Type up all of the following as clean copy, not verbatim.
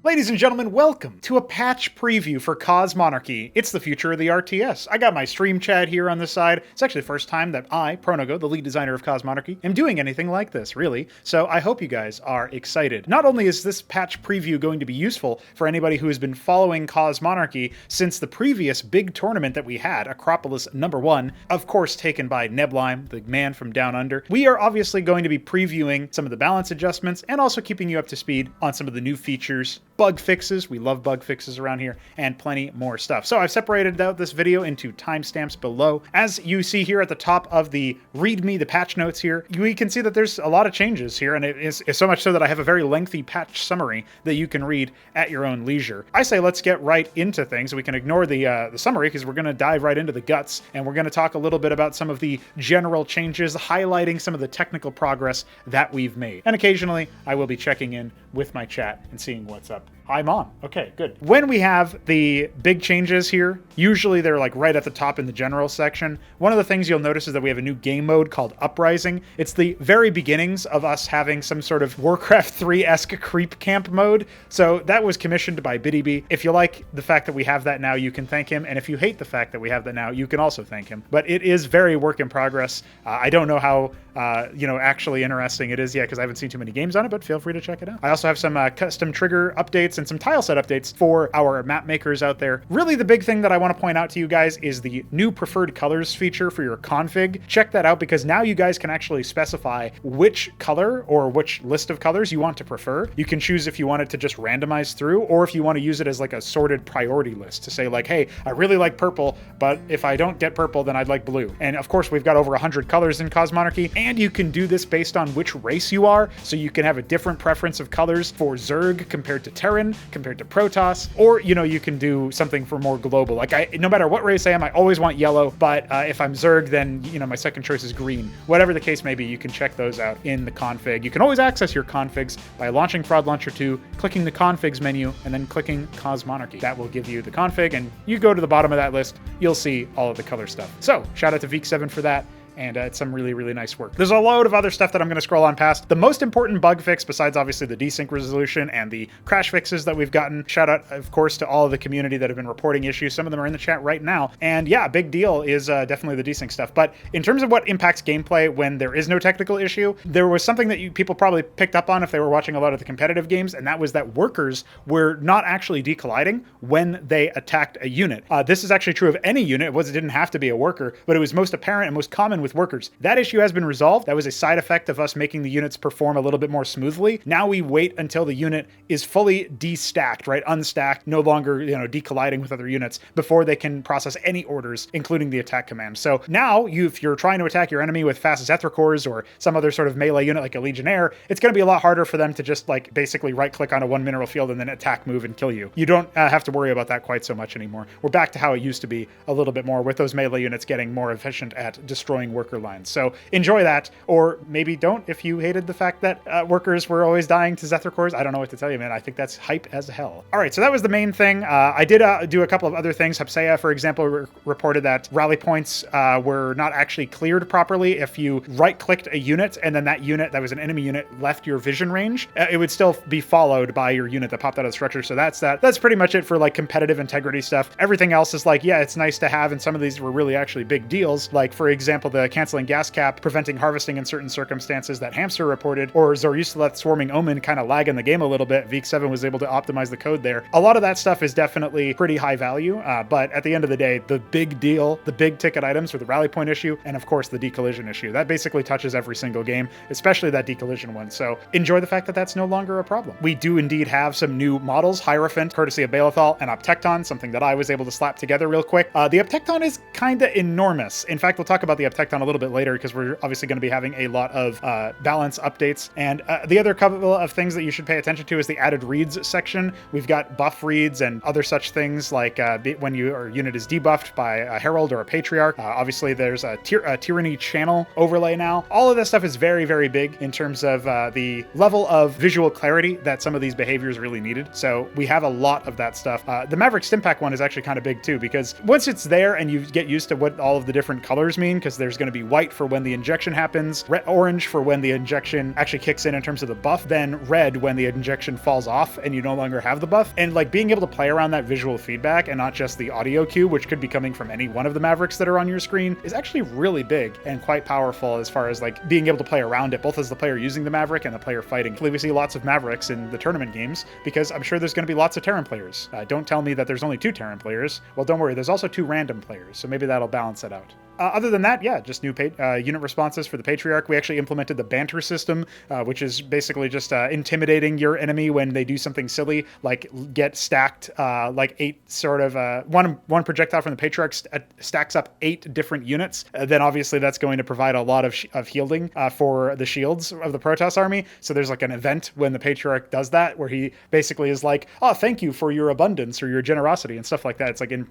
Ladies and gentlemen, welcome to a patch preview for Cosmonarchy. It's the future of the RTS. I got my stream chat here on the side. It's actually the first time that I, Pronogo, the lead designer of Cosmonarchy, am doing anything like this, really. So I hope you guys are excited. Not only is this patch preview going to be useful for anybody who has been following Cosmonarchy since the previous big tournament that we had, Acropolis #1, of course taken by Neblime, the man from Down Under. We are obviously going to be previewing some of the balance adjustments and also keeping you up to speed on some of the new features, bug fixes, we love bug fixes around here, and plenty more stuff. So I've separated out this video into timestamps below. As you see here at the top of the README, the patch notes here, we can see that there's a lot of changes here, and it is so much so that I have a very lengthy patch summary that you can read at your own leisure. I say let's get right into things. We can ignore the summary because we're going to dive right into the guts, and we're going to talk a little bit about some of the general changes, highlighting some of the technical progress that we've made. And occasionally, I will be checking in with my chat and seeing what's up. I'm on. Okay, good. When we have the big changes here, usually they're like right at the top in the general section. One of the things you'll notice is that we have a new game mode called Uprising. It's the very beginnings of us having some sort of Warcraft 3-esque creep camp mode. So that was commissioned by BiddyB. If you like the fact that we have that now, you can thank him. And if you hate the fact that we have that now, you can also thank him. But it is very work in progress. I don't know how actually interesting it is yet because I haven't seen too many games on it, but feel free to check it out. I also have some custom trigger updates and some tile set updates for our map makers out there. Really, the big thing that I want to point out to you guys is the new preferred colors feature for your config. Check that out because now you guys can actually specify which color or which list of colors you want to prefer. You can choose if you want it to just randomize through or if you want to use it as like a sorted priority list to say like, hey, I really like purple, but if I don't get purple, then I'd like blue. And of course, we've got over 100 colors in Cosmonarchy, and you can do this based on which race you are. So you can have a different preference of colors for Zerg compared to Terran, compared to Protoss, or you can do something for more global. Like no matter what race I am, I always want yellow, but if I'm Zerg, then my second choice is green. Whatever the case may be, you can check those out in the config. You can always access your configs by launching Fraud Launcher 2, clicking the configs menu, and then clicking Cosmonarchy. That will give you the config, and you go to the bottom of that list, you'll see all of the color stuff. So shout out to Veek7 for that. And it's some really, really nice work. There's a load of other stuff that I'm going to scroll on past. The most important bug fix, besides obviously the desync resolution and the crash fixes that we've gotten, shout out, of course, to all of the community that have been reporting issues. Some of them are in the chat right now. And yeah, big deal is definitely the desync stuff. But in terms of what impacts gameplay when there is no technical issue, there was something that people probably picked up on if they were watching a lot of the competitive games, and that was that workers were not actually decolliding when they attacked a unit. This is actually true of any unit. It didn't have to be a worker, but it was most apparent and most common with workers. That issue has been resolved. That was a side effect of us making the units perform a little bit more smoothly. Now we wait until the unit is fully destacked, right? Unstacked, no longer, decolliding with other units before they can process any orders, including the attack command. So now if you're trying to attack your enemy with fast Zethra-cores or some other sort of melee unit like a Legionnaire, it's going to be a lot harder for them to just like basically right click on a one mineral field and then attack, move, and kill you. You don't have to worry about that quite so much anymore. We're back to how it used to be a little bit more with those melee units getting more efficient at destroying worker lines. So enjoy that, or maybe don't if you hated the fact that workers were always dying to Zethra-cores. I don't know what to tell you, man. I think that's hype as hell. All right, so that was the main thing. I did do a couple of other things. Hapsea, for example, reported that rally points were not actually cleared properly. If you right-clicked a unit and then that unit that was an enemy unit left your vision range, it would still be followed by your unit that popped out of the structure. So that's that. That's pretty much it for like competitive integrity stuff. Everything else is like, yeah, it's nice to have, and some of these were really actually big deals. Like, for example, the canceling gas cap, preventing harvesting in certain circumstances that Hamster reported, or Zorusaleth Swarming Omen kind of lagging the game a little bit. Veek7 was able to optimize the code there. A lot of that stuff is definitely pretty high value, but at the end of the day, the big deal, the big ticket items are the rally point issue, and of course the decollision issue. That basically touches every single game, especially that decollision one. So enjoy the fact that that's no longer a problem. We do indeed have some new models, Hierophant, courtesy of Balathal, and Uptecton, something that I was able to slap together real quick. The Uptecton is kind of enormous. In fact, we'll talk about the Uptecton a little bit later because we're obviously going to be having a lot of balance updates. And the other couple of things that you should pay attention to is the added reads section. We've got buff reads and other such things like when your unit is debuffed by a Herald or a Patriarch. Obviously, there's a Tyranny channel overlay now. All of this stuff is very, very big in terms of the level of visual clarity that some of these behaviors really needed. So we have a lot of that stuff. The Maverick Stimpack one is actually kind of big too, because once it's there and you get used to what all of the different colors mean, because there's going to be white for when the injection happens, orange for when the injection actually kicks in terms of the buff, then red when the injection falls off and you no longer have the buff. And like being able to play around that visual feedback and not just the audio cue, which could be coming from any one of the Mavericks that are on your screen, is actually really big and quite powerful as far as like being able to play around it, both as the player using the Maverick and the player fighting. Hopefully we see lots of Mavericks in the tournament games, because I'm sure there's going to be lots of Terran players. Don't tell me that there's only 2 Terran players. Well, don't worry, there's also 2 random players, so maybe that'll balance it out. Other than that, yeah, just new unit responses for the Patriarch. We actually implemented the banter system, which is basically just intimidating your enemy when they do something silly, like get stacked like 8 sort of one projectile from the Patriarch stacks up 8 different units. Then obviously that's going to provide a lot of healing for the shields of the Protoss army. So there's like an event when the Patriarch does that, where he basically is like, "Oh, thank you for your abundance or your generosity," and stuff like that. It's like in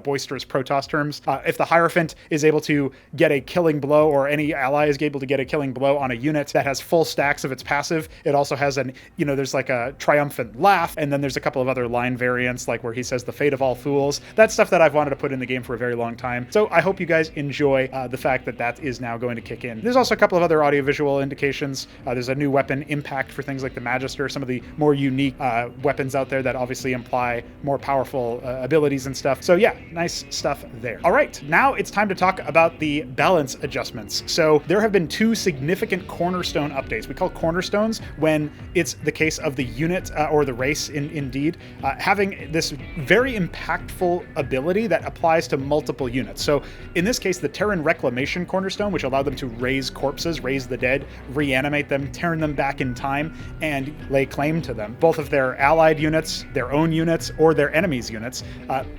boisterous Protoss terms. If the Hierophant is able to get a killing blow, or any ally is able to get a killing blow on a unit that has full stacks of its passive, it also has there's like a triumphant laugh, and then there's a couple of other line variants, like where he says the fate of all fools. That's stuff that I've wanted to put in the game for a very long time. So I hope you guys enjoy the fact that that is now going to kick in. There's also a couple of other audiovisual indications. There's a new weapon impact for things like the Magister, some of the more unique weapons out there that obviously imply more powerful abilities and stuff. So yeah, nice stuff there. All right, now it's time to talk about the balance adjustments. So there have been 2 significant cornerstone updates. We call cornerstones when it's the case of the unit or the race indeed having this very impactful ability that applies to multiple units. So in this case, the Terran Reclamation cornerstone, which allowed them to raise corpses, raise the dead, reanimate them, turn them back in time, and lay claim to them, both of their allied units, their own units, or their enemies' units.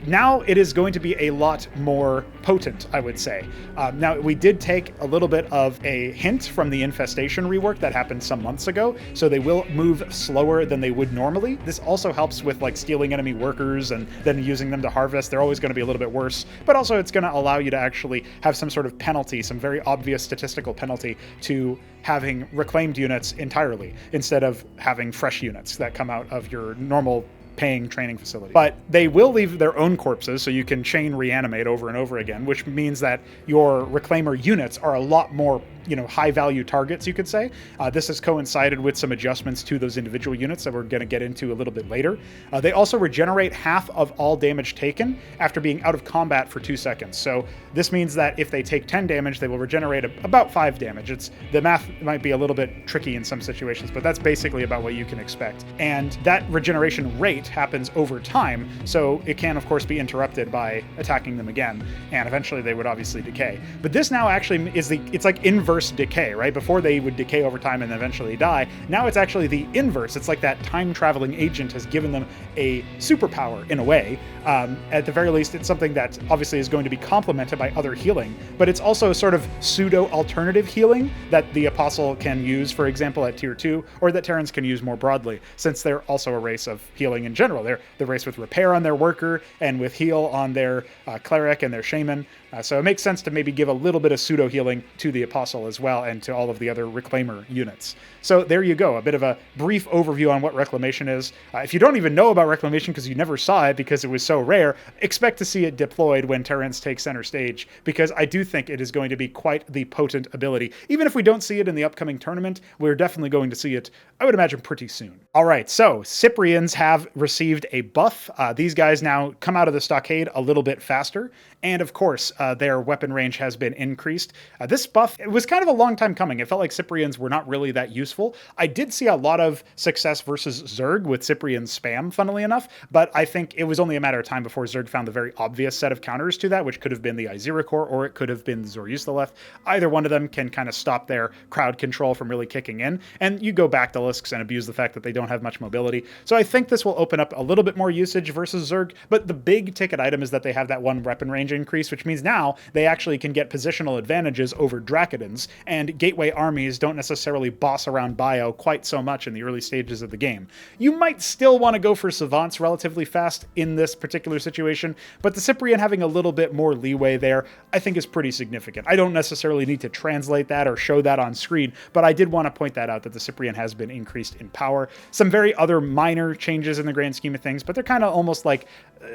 Now it is going to be a lot more potent, I would say. Now, we did take a little bit of a hint from the Infestation rework that happened some months ago, so they will move slower than they would normally. This also helps with like stealing enemy workers and then using them to harvest. They're always going to be a little bit worse, but also it's going to allow you to actually have some sort of penalty, some very obvious statistical penalty to having reclaimed units entirely, instead of having fresh units that come out of your normal paying training facility. But they will leave their own corpses, so you can chain reanimate over and over again, which means that your reclaimer units are a lot more high value targets, you could say. This has coincided with some adjustments to those individual units that we're going to get into a little bit later. They also regenerate half of all damage taken after being out of combat for 2 seconds. So this means that if they take 10 damage, they will regenerate about 5 damage. The math might be a little bit tricky in some situations, but that's basically about what you can expect. And that regeneration rate happens over time, so it can of course be interrupted by attacking them again, and eventually they would obviously decay. But this now actually it's like inverse decay, right? Before they would decay over time and eventually die. Now it's actually the inverse. It's like that time-traveling agent has given them a superpower in a way. At the very least, it's something that obviously is going to be complemented by other healing, but it's also a sort of pseudo-alternative healing that the Apostle can use, for example, at Tier 2, or that Terrans can use more broadly, since they're also a race of healing in general. They're the race with repair on their worker and with heal on their cleric and their shaman. So it makes sense to maybe give a little bit of pseudo-healing to the Apostle as well, and to all of the other Reclaimer units. So there you go, a bit of a brief overview on what Reclamation is. If you don't even know about Reclamation because you never saw it because it was so rare, expect to see it deployed when Terrans take center stage, because I do think it is going to be quite the potent ability. Even if we don't see it in the upcoming tournament, we're definitely going to see it, I would imagine, pretty soon. All right, so Cyprians have received a buff. These guys now come out of the stockade a little bit faster, and of course, their weapon range has been increased. This buff, it was kind of a long time coming. It felt like Cyprians were not really that useful. I did see a lot of success versus Zerg with Cyprian spam, funnily enough, but I think it was only a matter of time before Zerg found the very obvious set of counters to that, which could have been the Izira core, or it could have been Zor-Yustaleth. Either one of them can kind of stop their crowd control from really kicking in, and you go back to Lisks and abuse the fact that they don't have much mobility. So I think this will open up a little bit more usage versus Zerg, but the big ticket item is that they have that one weapon range increase, which means now they actually can get positional advantages over Drakodans, and gateway armies don't necessarily boss around bio quite so much in the early stages of the game. You might still want to go for Savants relatively fast in this particular situation, but the Cyprian having a little bit more leeway there, I think is pretty significant. I don't necessarily need to translate that or show that on screen, but I did want to point that out, that the Cyprian has been increased in power. Some very other minor changes in the grand scheme of things, but they're kind of almost like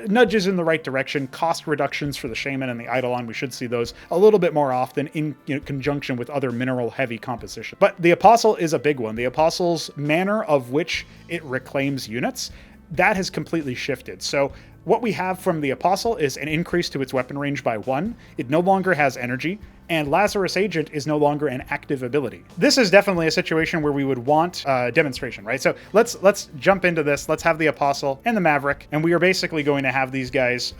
nudges in the right direction. Cost reductions for the Shaman and the Eidolon, we should see those a little bit more often in conjunction with other mineral-heavy composition. But the Apostle is a big one. The Apostle's manner of which it reclaims units, that has completely shifted. So what we have from the Apostle is an increase to its weapon range by 1. It no longer has energy, and Lazarus Agent is no longer an active ability. This is definitely a situation where we would want demonstration, right? So let's jump into this. Let's have the Apostle and the Maverick, and we are basically going to have these guys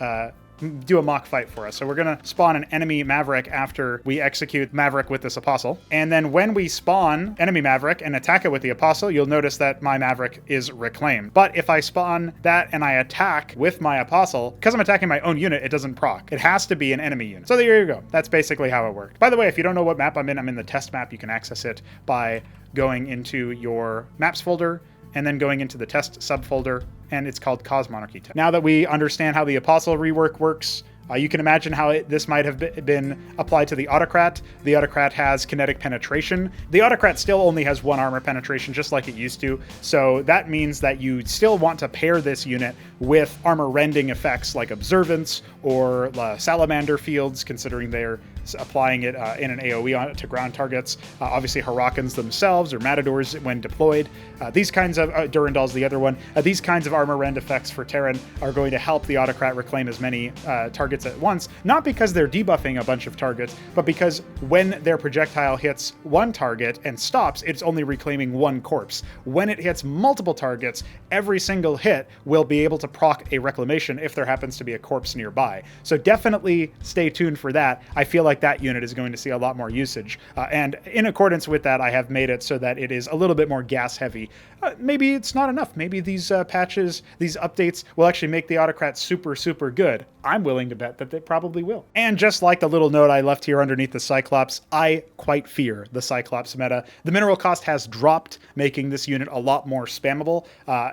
do a mock fight for us. So we're going to spawn an enemy Maverick after we execute Maverick with this Apostle. And then when we spawn enemy Maverick and attack it with the Apostle, you'll notice that my Maverick is reclaimed. But if I spawn that and I attack with my Apostle, because I'm attacking my own unit, it doesn't proc. It has to be an enemy unit. So there you go. That's basically how it worked. By the way, if you don't know what map I'm in the test map. You can access it by going into your maps folder and then going into the test subfolder, and it's called Cosmonarchy test. Now that we understand how the Apostle rework works, you can imagine how this might have been applied to the Autocrat. The Autocrat has kinetic penetration. The Autocrat still only has 1 armor penetration, just like it used to. So that means that you still want to pair this unit with armor rending effects like Observance or Salamander fields, considering they're applying it in an AoE to ground targets. Obviously, Harakans themselves or Matadors when deployed. These kinds of Durandal's the other one. These kinds of armor rend effects for Terran are going to help the Autocrat reclaim as many targets at once, not because they're debuffing a bunch of targets, but because when their projectile hits 1 target and stops, it's only reclaiming 1 corpse. When it hits multiple targets, every single hit will be able to proc a reclamation if there happens to be a corpse nearby. So definitely stay tuned for that. I feel like that unit is going to see a lot more usage. And in accordance with that, I have made it so that it is a little bit more gas heavy. Maybe it's not enough. Maybe these patches, these updates will actually make the Autocrat super, super good. I'm willing to bet that they probably will. And just like the little note I left here underneath the Cyclops, I quite fear the Cyclops meta. The mineral cost has dropped, making this unit a lot more spammable.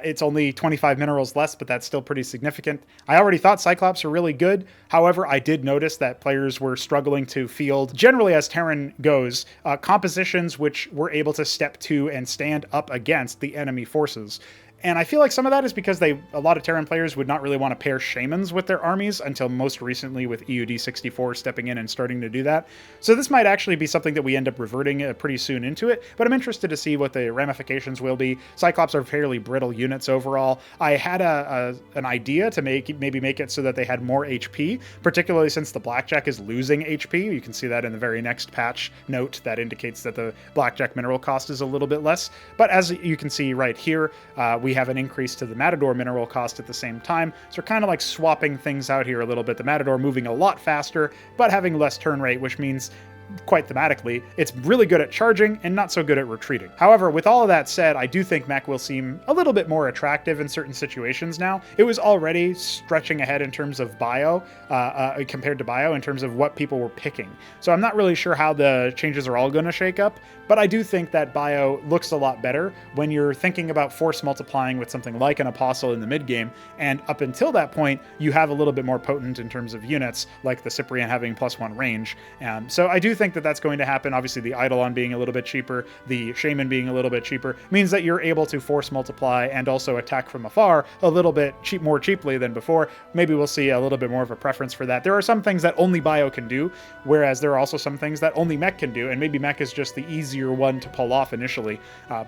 It's only 25 minerals less, but that's still pretty significant. I already thought Cyclops are really good. However, I did notice that players were struggling to field, generally as Terran goes, compositions which were able to step to and stand up against the enemy forces. And I feel like some of that is because a lot of Terran players would not really want to pair Shamans with their armies until most recently with EUD64 stepping in and starting to do that. So this might actually be something that we end up reverting pretty soon into it, but I'm interested to see what the ramifications will be. Cyclops are fairly brittle units overall. I had an idea to maybe make it so that they had more HP, particularly since the Blackjack is losing HP. You can see that in the very next patch note that indicates that the Blackjack mineral cost is a little bit less. But as you can see right here, we have an increase to the Matador mineral cost at the same time. So we're kind of like swapping things out here a little bit. The Matador moving a lot faster, but having less turn rate, which means quite thematically, it's really good at charging and not so good at retreating. However, with all of that said, I do think mech will seem a little bit more attractive in certain situations now. It was already stretching ahead in terms of bio, compared to bio, in terms of what people were picking. So I'm not really sure how the changes are all going to shake up, but I do think that bio looks a lot better when you're thinking about force multiplying with something like an Apostle in the mid game, and up until that point, you have a little bit more potent in terms of units, like the Cyprian having +1 range. So I do think that that's going to happen. Obviously, the Eidolon being a little bit cheaper, the Shaman being a little bit cheaper, means that you're able to force multiply and also attack from afar a little bit more cheaply than before. Maybe we'll see a little bit more of a preference for that. There are some things that only bio can do, whereas there are also some things that only mech can do, and maybe mech is just the easier one to pull off initially,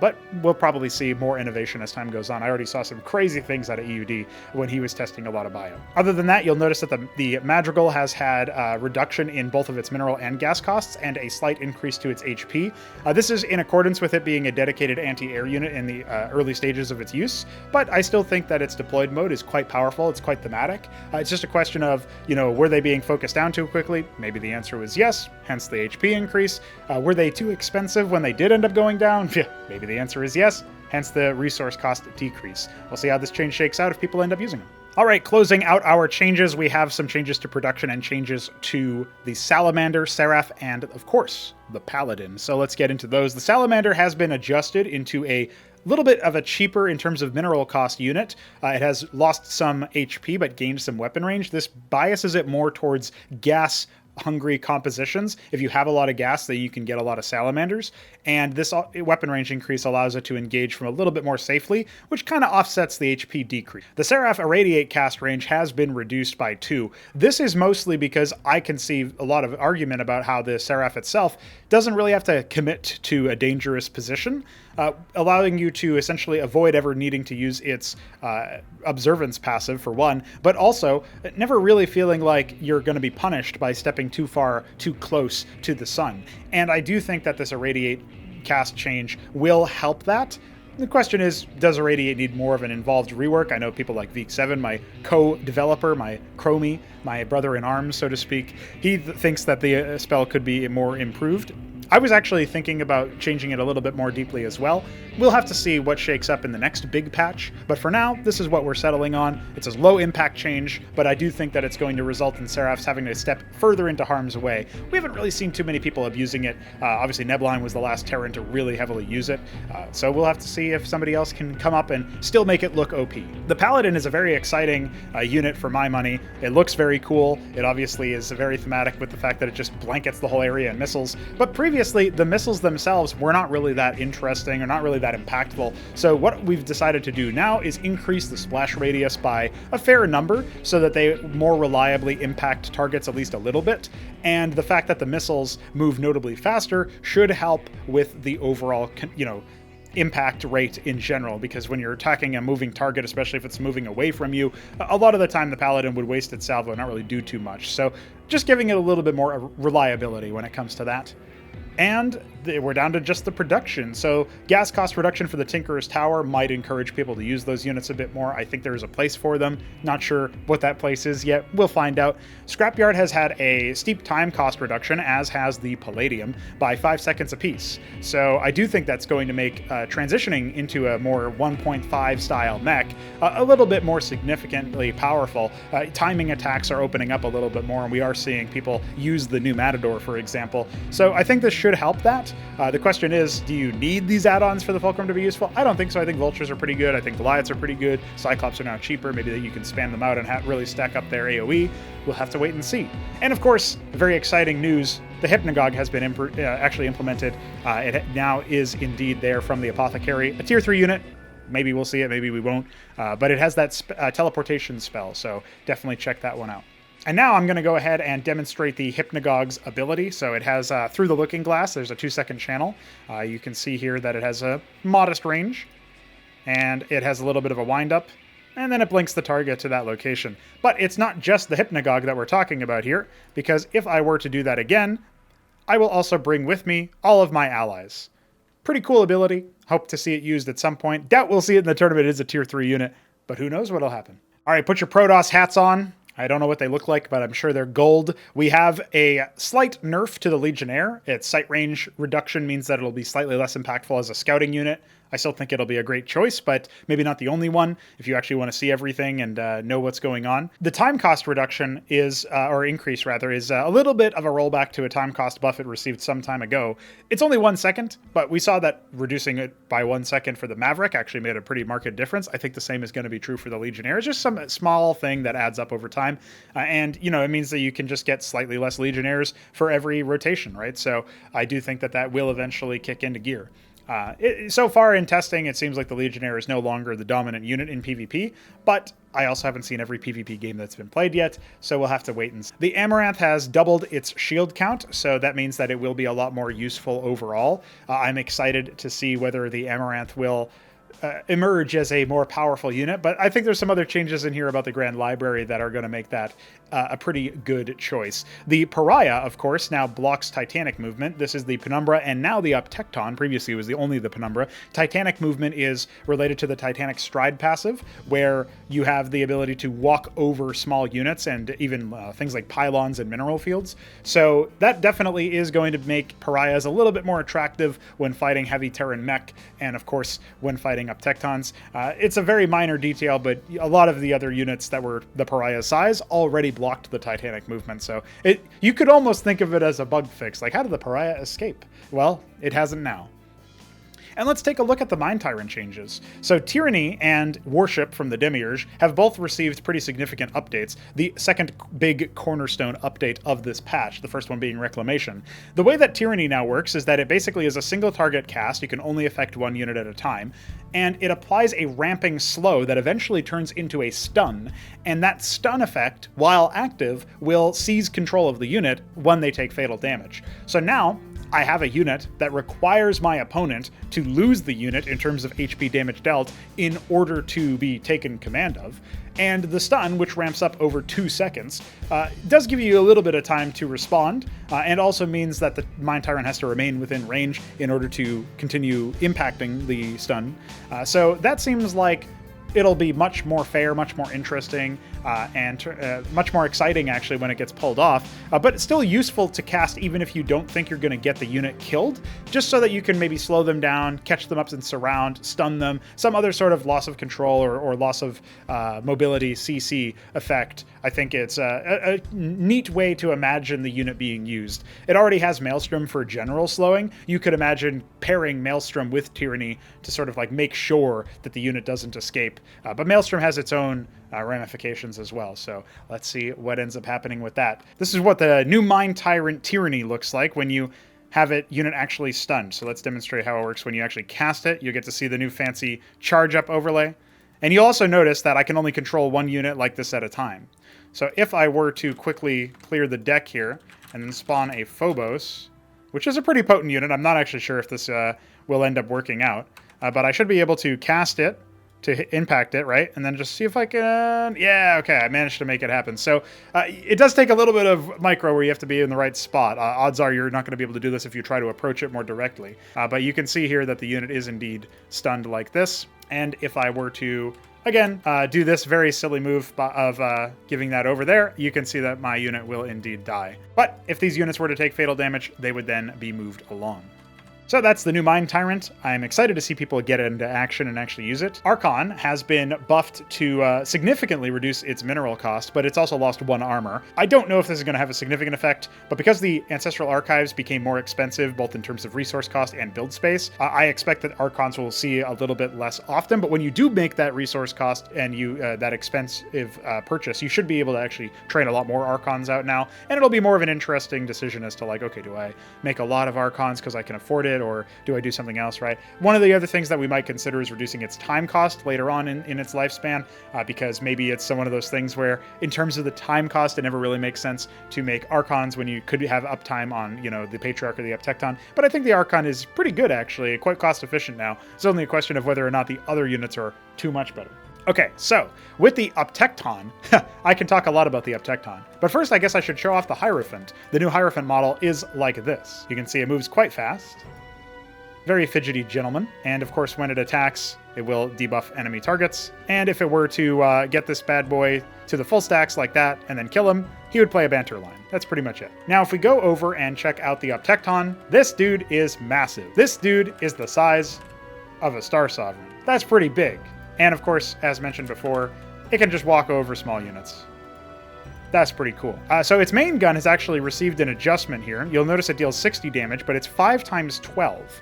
but we'll probably see more innovation as time goes on. I already saw some crazy things out of EUD when he was testing a lot of bio. Other than that, you'll notice that the Madrigal has had a reduction in both of its mineral and gas costs and a slight increase to its HP. This is in accordance with it being a dedicated anti-air unit in the early stages of its use, but I still think that its deployed mode is quite powerful. It's quite thematic. It's just a question of, were they being focused down too quickly? Maybe the answer was yes, hence the HP increase. Were they too expensive when they did end up going down? Maybe the answer is yes, hence the resource cost decrease. We'll see how this change shakes out if people end up using them. All right, closing out our changes, we have some changes to production and changes to the Salamander, Seraph, and of course, the Paladin. So let's get into those. The Salamander has been adjusted into a little bit of a cheaper in terms of mineral cost unit. It has lost some HP but gained some weapon range. This biases it more towards gas hungry compositions. If you have a lot of gas, then you can get a lot of salamanders, and this weapon range increase allows it to engage from a little bit more safely, which kind of offsets the HP decrease. The Seraph Irradiate cast range has been reduced by 2. This is mostly because I can see a lot of argument about how the Seraph itself doesn't really have to commit to a dangerous position, allowing you to essentially avoid ever needing to use its observance passive, for one, but also never really feeling like you're going to be punished by stepping too far, too close to the sun. And I do think that this Irradiate cast change will help that. The question is, does Irradiate need more of an involved rework? I know people like Veek7, my co-developer, my chromie, my brother in arms, so to speak, he thinks that the spell could be more improved. I was actually thinking about changing it a little bit more deeply as well. We'll have to see what shakes up in the next big patch, but for now, this is what we're settling on. It's a low impact change, but I do think that it's going to result in Seraphs having to step further into harm's way. We haven't really seen too many people abusing it. Obviously, Nebline was the last Terran to really heavily use it, so we'll have to see if somebody else can come up and still make it look OP. The Paladin is a very exciting unit for my money. It looks very cool. It obviously is very thematic with the fact that it just blankets the whole area in missiles, but previously, the missiles themselves were not really that interesting or not really that impactful. So what we've decided to do now is increase the splash radius by a fair number so that they more reliably impact targets at least a little bit. And the fact that the missiles move notably faster should help with the overall, impact rate in general, because when you're attacking a moving target, especially if it's moving away from you, a lot of the time the Paladin would waste its salvo and not really do too much. So just giving it a little bit more reliability when it comes to that. And we're down to just the production. So gas cost reduction for the Tinkerer's Tower might encourage people to use those units a bit more. I think there's a place for them. Not sure what that place is yet. We'll find out. Scrapyard has had a steep time cost reduction, as has the Palladium, by 5 seconds apiece. So I do think that's going to make transitioning into a more 1.5 style mech a little bit more significantly powerful. Timing attacks are opening up a little bit more, and we are seeing people use the new Matador, for example. So I think this should help that. The question is, do you need these add-ons for the Fulcrum to be useful? I don't think so. I think Vultures are pretty good. I think Goliaths are pretty good. Cyclops are now cheaper. Maybe that you can span them out and really stack up their AoE. We'll have to wait and see. And of course, very exciting news. The Hypnagogue has been actually implemented. It now is indeed there from the Apothecary. A tier 3 unit. Maybe we'll see it, maybe we won't. But it has that teleportation spell, so definitely check that one out. And now I'm going to go ahead and demonstrate the Hypnagogue's ability. So it has, through the looking glass, there's a 2-second channel. You can see here that it has a modest range, and it has a little bit of a wind-up, and then it blinks the target to that location. But it's not just the Hypnagogue that we're talking about here, because if I were to do that again, I will also bring with me all of my allies. Pretty cool ability. Hope to see it used at some point. Doubt we'll see it in the tournament. It is a tier 3 unit, but who knows what'll happen. All right, put your Protoss hats on. I don't know what they look like, but I'm sure they're gold. We have a slight nerf to the Legionnaire. Its sight range reduction means that it'll be slightly less impactful as a scouting unit. I still think it'll be a great choice, but maybe not the only one if you actually want to see everything and know what's going on. The time cost reduction is, or increase rather, is a little bit of a rollback to a time cost buff it received some time ago. It's only 1 second, but we saw that reducing it by 1 second for the Maverick actually made a pretty marked difference. I think the same is going to be true for the Legionnaire. It's just some small thing that adds up over time. And, it means that you can just get slightly less Legionnaires for every rotation, right? So I do think that that will eventually kick into gear. So far in testing, it seems like the Legionnaire is no longer the dominant unit in PvP, but I also haven't seen every PvP game that's been played yet, so we'll have to wait and see. The Amaranth has doubled its shield count, so that means that it will be a lot more useful overall. I'm excited to see whether the Amaranth will emerge as a more powerful unit, but I think there's some other changes in here about the Grand Library that are going to make that a pretty good choice. The Pariah, of course, now blocks Titanic movement. This is the Penumbra and now the Uptecton. Previously it was only the Penumbra. Titanic movement is related to the Titanic Stride passive, where you have the ability to walk over small units and even things like pylons and mineral fields. So that definitely is going to make Pariahs a little bit more attractive when fighting heavy Terran mech, and of course when fighting Uptectons. It's a very minor detail, but a lot of the other units that were the Pariah size already blocked the Titanic movement, so you could almost think of it as a bug fix. Like, how did the Pariah escape? Well, it hasn't now. And let's take a look at the Mind Tyrant changes. So Tyranny and Worship from the Demiurge have both received pretty significant updates. The second big cornerstone update of this patch, the first one being Reclamation. The way that Tyranny now works is that it basically is a single target cast. You can only affect one unit at a time, and it applies a ramping slow that eventually turns into a stun, and that stun effect, while active, will seize control of the unit when they take fatal damage. So now, I have a unit that requires my opponent to lose the unit in terms of HP damage dealt in order to be taken command of. And the stun, which ramps up over 2 seconds, does give you a little bit of time to respond, and also means that the Mind Tyrant has to remain within range in order to continue impacting the stun. So that seems like it'll be much more fair, much more interesting, and much more exciting actually when it gets pulled off, but it's still useful to cast even if you don't think you're going to get the unit killed, just so that you can maybe slow them down, catch them up in surround, stun them, some other sort of loss of control or loss of mobility CC effect. I think it's a neat way to imagine the unit being used. It already has Maelstrom for general slowing. You could imagine pairing Maelstrom with Tyranny to sort of like make sure that the unit doesn't escape. But Maelstrom has its own ramifications as well, so let's see what ends up happening with that. This is what the new Mind Tyrant Tyranny looks like when you have it unit actually stunned. So let's demonstrate how it works when you actually cast it. You get to see the new fancy charge up overlay. And you'll also notice that I can only control one unit like this at a time. So if I were to quickly clear the deck here and then spawn a Phobos, which is a pretty potent unit, I'm not actually sure if this will end up working out, but I should be able to cast it to impact it, right? And then just see if I can... Yeah, okay, I managed to make it happen. So it does take a little bit of micro where you have to be in the right spot. Odds are you're not going to be able to do this if you try to approach it more directly. But you can see here that the unit is indeed stunned like this. And if I were to, again, do this very silly move of giving that over there, you can see that my unit will indeed die. But if these units were to take fatal damage, they would then be moved along. So that's the new Mind Tyrant. I'm excited to see people get into action and actually use it. Archon has been buffed to significantly reduce its mineral cost, but it's also lost 1 armor. I don't know if this is going to have a significant effect, but because the Ancestral Archives became more expensive, both in terms of resource cost and build space, I expect that Archons will see a little bit less often, but when you do make that resource cost and you that expensive purchase, you should be able to actually train a lot more Archons out now, and it'll be more of an interesting decision as to like, okay, do I make a lot of Archons because I can afford it, or do I do something else, right? One of the other things that we might consider is reducing its time cost later on in its lifespan, because maybe it's one of those things where, in terms of the time cost, it never really makes sense to make Archons when you could have uptime on, you know, the Patriarch or the Uptecton. But I think the Archon is pretty good, actually, quite cost efficient now. It's only a question of whether or not the other units are too much better. Okay, so with the Uptecton, I can talk a lot about the Uptecton. But first, I guess I should show off the Hierophant. The new Hierophant model is like this. You can see it moves quite fast. Very fidgety gentleman, and of course when it attacks, it will debuff enemy targets, and if it were to get this bad boy to the full stacks like that and then kill him, he would play a banter line. That's pretty much it. Now if we go over and check out the Uptecton, this dude is massive. This dude is the size of a Star Sovereign. That's pretty big. And of course, as mentioned before, it can just walk over small units. That's pretty cool. So its main gun has actually received an adjustment here. You'll notice it deals 60 damage, but it's 5 times 12.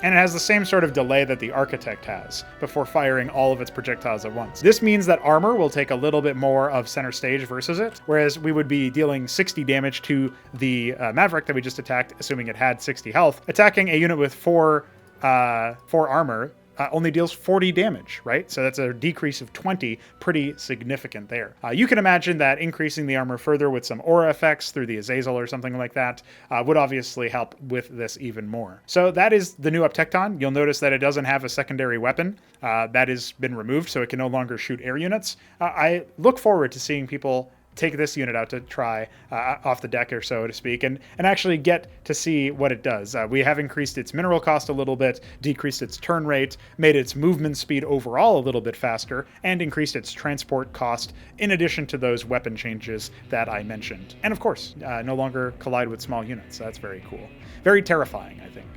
And it has the same sort of delay that the Architect has before firing all of its projectiles at once. This means that armor will take a little bit more of center stage versus it, whereas we would be dealing 60 damage to the Maverick that we just attacked, assuming it had 60 health. Attacking a unit with 4 armor only deals 40 damage, right? So that's a decrease of 20, pretty significant there. You can imagine that increasing the armor further with some aura effects through the Azazel or something like that would obviously help with this even more. So that is the new Uptecton. You'll notice that it doesn't have a secondary weapon. That has been removed, so it can no longer shoot air units. I look forward to seeing people take this unit out to try off the deck, or so to speak, and actually get to see what it does. We have increased its mineral cost a little bit, decreased its turn rate, made its movement speed overall a little bit faster, and increased its transport cost, in addition to those weapon changes that I mentioned. And of course, no longer collide with small units. So that's very cool. Very terrifying, I think.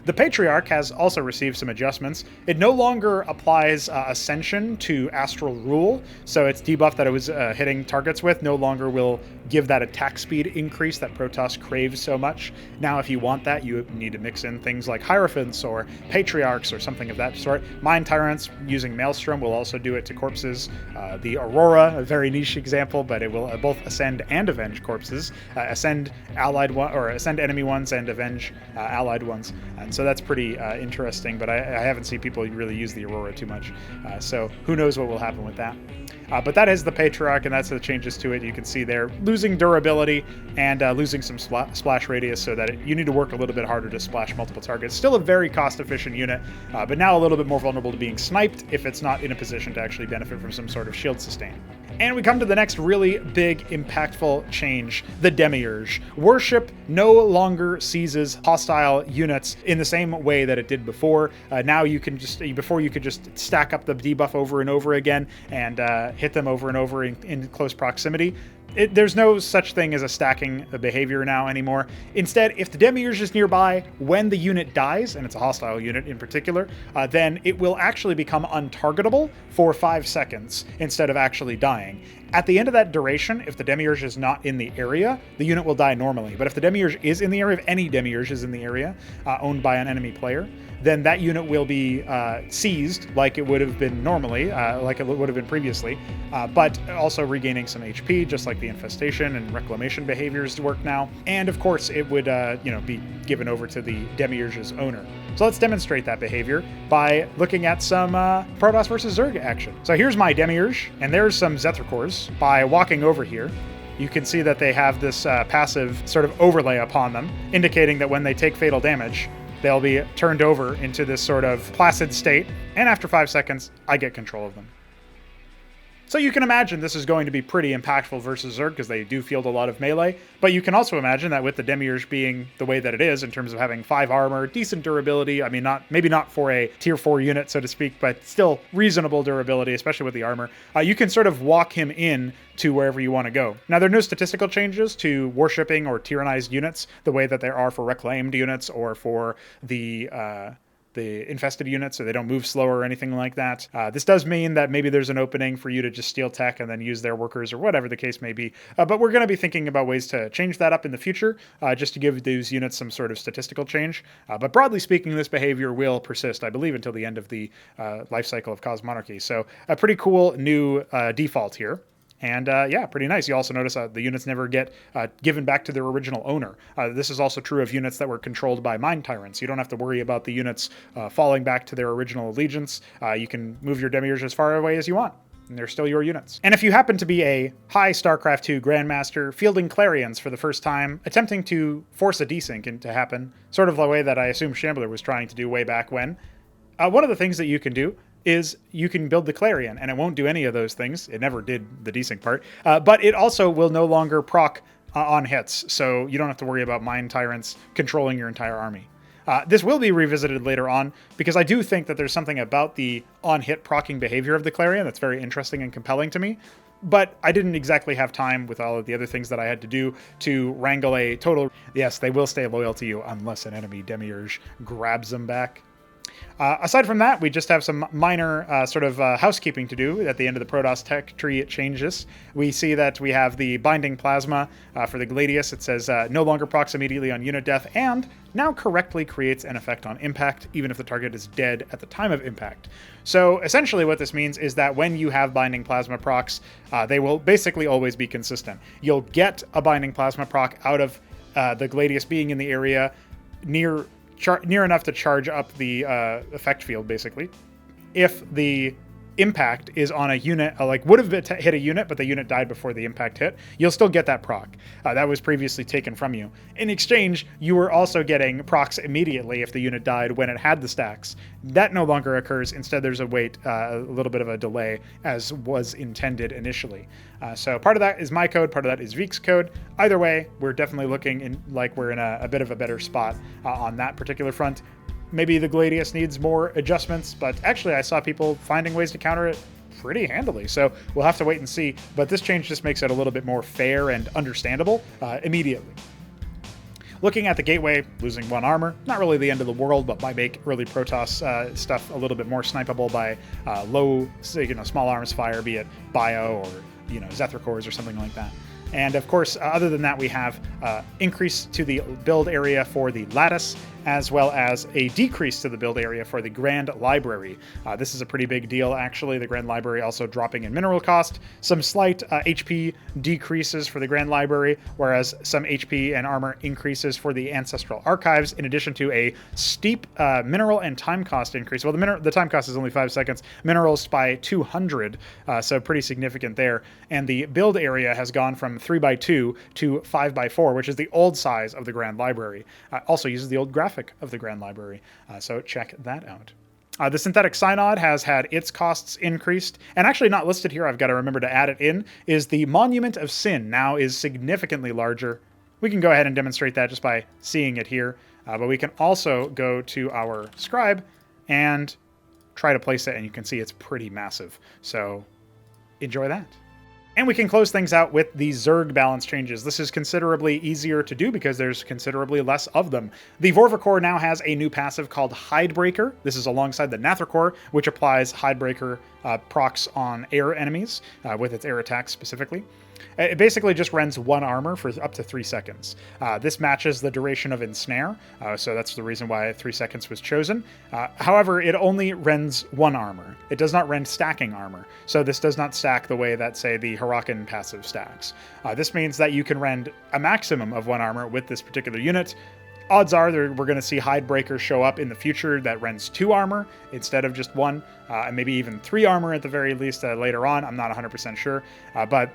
The Patriarch has also received some adjustments. It no longer applies Ascension to Astral Rule, so its debuff that it was hitting targets with no longer will give that attack speed increase that Protoss craves so much. Now, if you want that, you need to mix in things like Hierophants or Patriarchs or something of that sort. Mind Tyrants using Maelstrom will also do it to corpses. The Aurora, a very niche example, but it will both ascend and avenge corpses. Ascend enemy ones and avenge allied ones. And so that's pretty interesting, but I haven't seen people really use the Aurora too much. So who knows what will happen with that. But that is the Patriarch, and that's the changes to it. You can see they're losing durability and losing some splash radius, so that you need to work a little bit harder to splash multiple targets. Still a very cost-efficient unit, but now a little bit more vulnerable to being sniped if it's not in a position to actually benefit from some sort of shield sustain. And we come to the next really big, impactful change, the Demiurge. Worship no longer seizes hostile units in the same way that it did before. Now you can before you could just stack up the debuff over and over again and hit them over and over in close proximity. There's no such thing as a stacking behavior now anymore. Instead, if the Demiurge is nearby when the unit dies, and it's a hostile unit in particular, then it will actually become untargetable for 5 seconds instead of actually dying. At the end of that duration, if the Demiurge is not in the area, the unit will die normally. But if the Demiurge is in the area, if any Demiurge is in the area owned by an enemy player, then that unit will be seized like it would have been normally, like it would have been previously, but also regaining some HP, just like the infestation and reclamation behaviors work now. And of course, it would be given over to the Demiurge's owner. So let's demonstrate that behavior by looking at some Protoss versus Zerg action. So here's my Demiurge, and there's some Zetracors. By walking over here, you can see that they have this passive sort of overlay upon them, indicating that when they take fatal damage, they'll be turned over into this sort of placid state, and after 5 seconds, I get control of them. So you can imagine this is going to be pretty impactful versus Zerg because they do field a lot of melee, but you can also imagine that with the Demiurge being the way that it is in terms of having 5 armor, decent durability, I mean, maybe not for a tier 4 unit, so to speak, but still reasonable durability, especially with the armor, you can sort of walk him in to wherever you want to go. Now, there are no statistical changes to worshipping or tyrannized units the way that there are for reclaimed units or for the infested units, so they don't move slower or anything like that. This does mean that maybe there's an opening for you to just steal tech and then use their workers or whatever the case may be. But we're going to be thinking about ways to change that up in the future, just to give these units some sort of statistical change. But broadly speaking, this behavior will persist, I believe, until the end of the life cycle of Cosmonarchy. So a pretty cool new default here. And yeah, pretty nice. You also notice the units never get given back to their original owner. This is also true of units that were controlled by Mind Tyrants. You don't have to worry about the units falling back to their original allegiance. You can move your Demiurge as far away as you want, and they're still your units. And if you happen to be a high StarCraft 2 Grandmaster fielding Clarions for the first time, attempting to force a desync to happen, sort of the way that I assume Shambler was trying to do way back when, one of the things that you can do is you can build the Clarion, and it won't do any of those things. It never did the desync part, but it also will no longer proc on hits, so you don't have to worry about Mind Tyrants controlling your entire army. This will be revisited later on, because I do think that there's something about the on-hit proccing behavior of the Clarion that's very interesting and compelling to me, but I didn't exactly have time with all of the other things that I had to do to wrangle a total... Yes, they will stay loyal to you unless an enemy Demiurge grabs them back. Aside from that, we just have some minor housekeeping to do at the end of the Protoss tech tree changes. We see that we have the binding plasma for the Gladius. It says no longer procs immediately on unit death, and now correctly creates an effect on impact, even if the target is dead at the time of impact. So essentially what this means is that when you have binding plasma procs, they will basically always be consistent. You'll get a binding plasma proc out of the Gladius being in the area near enough to charge up the effect field, basically. If the impact is on a unit, would have hit a unit, but the unit died before the impact hit, you'll still get that proc. That was previously taken from you. In exchange, you were also getting procs immediately if the unit died when it had the stacks. That no longer occurs. Instead, there's a wait, a little bit of a delay, as was intended initially. So part of that is my code, part of that is Veek's code. Either way, we're definitely looking like we're in a bit of a better spot on that particular front. Maybe the Gladius needs more adjustments, but actually I saw people finding ways to counter it pretty handily, so we'll have to wait and see. But this change just makes it a little bit more fair and understandable immediately. Looking at the gateway, losing 1 armor, not really the end of the world, but might make early Protoss stuff a little bit more snipeable by low, small arms fire, be it Bio or Zetracors or something like that. And of course, other than that, we have increase to the build area for the lattice, as well as a decrease to the build area for the Grand Library. This is a pretty big deal, actually. The Grand Library also dropping in mineral cost, some slight HP decreases for the Grand Library, whereas some HP and armor increases for the Ancestral Archives, in addition to a steep mineral and time cost increase. Well, the time cost is only 5 seconds. Minerals by 200, so pretty significant there. And the build area has gone from 3x2 to 5x4, which is the old size of the Grand Library. Also uses the old graphic of the Grand Library, so check that out. The synthetic synod has had its costs increased, and actually not listed here, I've got to remember to add it in, is the Monument of Sin now is significantly larger. We can go ahead and demonstrate that just by seeing it here, but we can also go to our scribe and try to place it, and you can see it's pretty massive, so enjoy that. And we can close things out with the Zerg balance changes. This is considerably easier to do because there's considerably less of them. The Vorvacor now has a new passive called Hidebreaker. This is alongside the Nathracor, which applies Hidebreaker procs on air enemies, with its air attacks specifically. It basically just rends 1 armor for up to 3 seconds. This matches the duration of Ensnare, so that's the reason why 3 seconds was chosen. However, it only rends 1 armor. It does not rend stacking armor, so this does not stack the way that, say, the Hurakan passive stacks. This means that you can rend a maximum of 1 armor with this particular unit. Odds are we're going to see Hidebreaker show up in the future that rends 2 armor instead of just 1, and maybe even 3 armor at the very least later on. I'm not 100% sure, but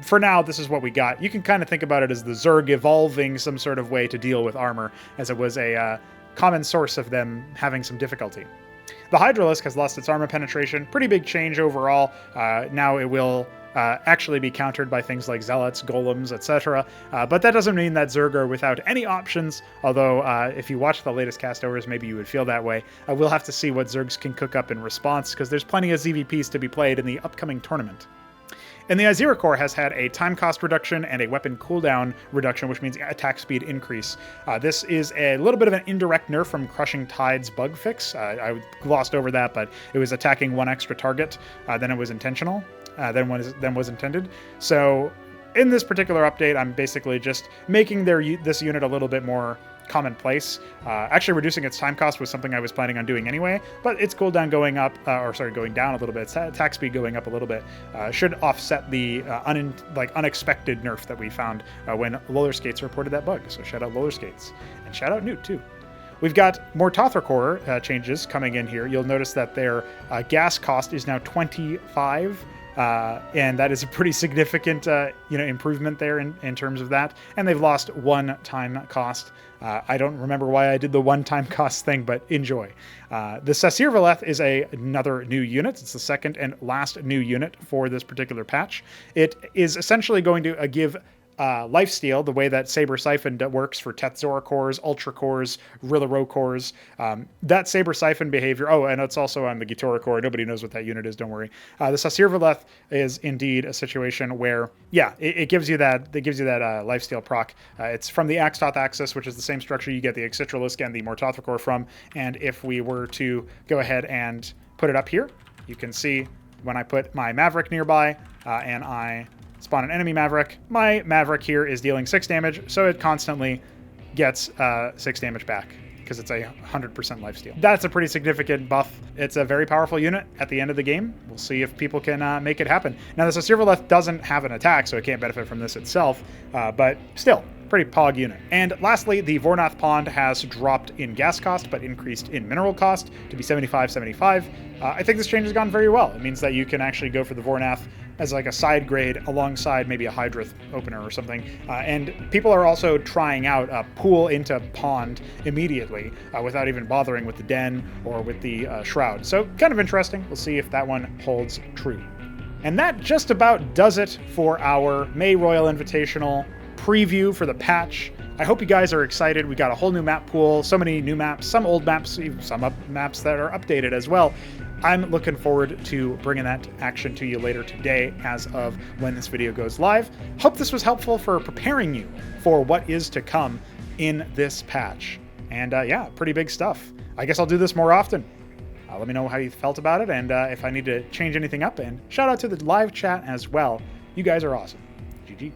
for now, this is what we got. You can kind of think about it as the Zerg evolving some sort of way to deal with armor, as it was a common source of them having some difficulty. The Hydralisk has lost its armor penetration. Pretty big change overall. Now it will actually be countered by things like Zealots, Golems, etc. But that doesn't mean that Zerg are without any options, although if you watch the latest castovers, maybe you would feel that way. We'll have to see what Zergs can cook up in response, because there's plenty of ZVPs to be played in the upcoming tournament. And the Aziracore has had a time cost reduction and a weapon cooldown reduction, which means attack speed increase. This is a little bit of an indirect nerf from Crushing Tide's bug fix. I glossed over that, but it was attacking 1 extra target than it was intentional, than was intended. So in this particular update, I'm basically just making this unit a little bit more commonplace. Actually reducing its time cost was something I was planning on doing anyway, but its cooldown going up, going down a little bit, its attack speed going up a little bit, should offset the unexpected nerf that we found when Roller Skates reported that bug. So shout out Roller Skates, and shout out Newt too. We've got more Tathracor changes coming in here. You'll notice that their gas cost is now 25. And that is a pretty significant, improvement there in terms of that. And they've lost 1 time cost. I don't remember why I did the 1 time cost thing, but enjoy. The Sasirvaleth is another new unit. It's the second and last new unit for this particular patch. It is essentially going to give lifesteal, the way that Saber Siphon works for Tethzora cores, Ultra cores, Rilaro cores. That Saber Siphon behavior. Oh, and it's also on the Gitora core. Nobody knows what that unit is. Don't worry. The Sasirvaleth is indeed a situation where, yeah, it gives you that. It gives you that lifesteal proc. It's from the Axtoth axis, which is the same structure you get the Excitralisk and the Mortothra core from. And if we were to go ahead and put it up here, you can see when I put my Maverick nearby and I spawn an enemy Maverick, my Maverick here is dealing 6 damage, so it constantly gets 6 damage back because it's a 100% lifesteal. That's a pretty significant buff. It's a very powerful unit at the end of the game. We'll see if people can make it happen. Now, the Sasirvaleth doesn't have an attack, so it can't benefit from this itself, but still, pretty pog unit. And lastly, the Vornath Pond has dropped in gas cost, but increased in mineral cost to be 75-75. I think this change has gone very well. It means that you can actually go for the Vornath as like a side grade alongside maybe a Hydrith opener or something. And people are also trying out a pool into pond immediately without even bothering with the den or with the shroud. So kind of interesting. We'll see if that one holds true. And that just about does it for our May Royal Invitational preview for the patch. I hope you guys are excited. We got a whole new map pool, so many new maps, some old maps, even some maps that are updated as well. I'm looking forward to bringing that action to you later today as of when this video goes live. Hope this was helpful for preparing you for what is to come in this patch. And yeah, pretty big stuff. I guess I'll do this more often. Let me know how you felt about it and if I need to change anything up. And shout out to the live chat as well. You guys are awesome. GG.